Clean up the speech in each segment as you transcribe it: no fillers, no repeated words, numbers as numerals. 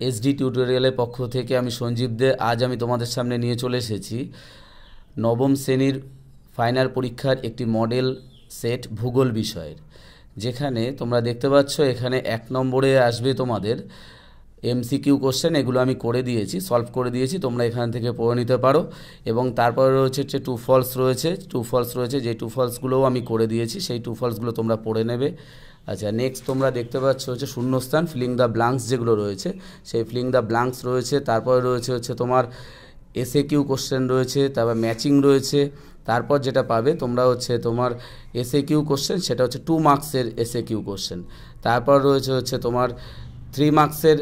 SD টিউটোরিয়ালের পক্ষ থেকে আমি সঞ্জীব দে। আজ আমি তোমাদের সামনে নিয়ে চলে এসেছি নবম শ্রেণীর ফাইনাল পরীক্ষার একটি মডেল সেট ভূগোল বিষয়ের, যেখানে তোমরা দেখতে পাচ্ছ এখানে 1 নম্বরে আসবে তোমাদের এমসিকিউ কোশ্চেন। এগুলো আমি করে দিয়েছি, সলভ করে দিয়েছি, তোমরা এখান থেকে পড়ে নিতে পারো। এবং তারপরে রয়েছে যে ট্রু ফলস রয়েছে, যে ট্রু ফলসগুলোও আমি করে দিয়েছি, সেই ট্রু ফলসগুলো তোমরা পড়ে নেবে। আচ্ছা, নেক্সট তোমরা দেখতে পাচ্ছ হচ্ছে শূন্যস্থান, ফিলিং দ্য ব্ল্যাঙ্কস যেগুলো রয়েছে, সেই ফিলিং দ্য ব্ল্যাঙ্কস রয়েছে। তারপরে রয়েছে হচ্ছে তোমার এসএকিউ কোশ্চেন রয়েছে, তারপর ম্যাচিং রয়েছে। তারপর যেটা পাবে তোমরা হচ্ছে তোমার এসএকিউ কোশ্চেন, সেটা হচ্ছে 2 মার্কসের এসএকিউ কোশ্চেন। তারপর রয়েছে হচ্ছে তোমার 3 মার্কসের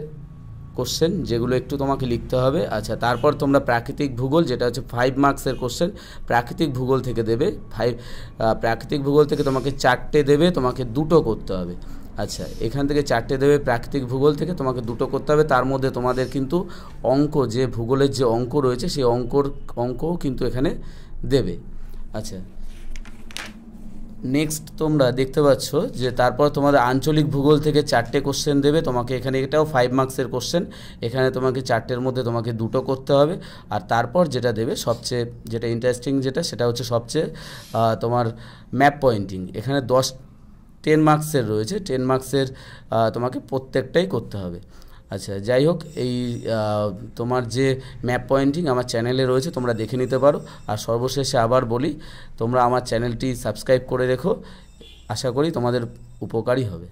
কোশ্চেন, যেগুলো একটু তোমাকে লিখতে হবে। আচ্ছা, তারপর তোমরা প্রাকৃতিক ভূগোল, যেটা হচ্ছে 5 মার্কসের কোশ্চেন, প্রাকৃতিক ভূগোল থেকে দেবে। প্রাকৃতিক ভূগোল থেকে তোমাকে 4টে দেবে, তোমাকে 2টো করতে হবে। আচ্ছা, এখান থেকে 4টে দেবে, প্রাকৃতিক ভূগোল থেকে তোমাকে 2টো করতে হবে। তার মধ্যে তোমাদের কিন্তু অঙ্ক, যে ভূগোলের যে অঙ্ক রয়েছে, সেই অঙ্কও কিন্তু এখানে দেবে। আচ্ছা, নেক্সট তোমরা দেখতে পাচ্ছ যে তারপর তোমাদের আঞ্চলিক ভূগোল থেকে 4টে কোশ্চেন দেবে তোমাকে। এখানে এটাও 5 মার্কসের কোশ্চেন, এখানে তোমাকে 4টের মধ্যে তোমাকে 2টো করতে হবে। আর তারপর যেটা দেবে সবচেয়ে যেটা ইন্টারেস্টিং, সেটা হচ্ছে সবচেয়ে তোমার ম্যাপ পয়েন্টিং। এখানে 10 মার্কসের রয়েছে, 10 মার্কসের তোমাকে প্রত্যেকটাই করতে হবে। আচ্ছা, যাই হোক, এই তোমার যে ম্যাপ পয়েন্টিং আমার চ্যানেলে রয়েছে, তোমরা দেখে নিতে পারো। আর সর্বশেষে আবার বলি, তোমরা আমার চ্যানেলটি সাবস্ক্রাইব করে রেখো, আশা করি তোমাদের উপকারী হবে।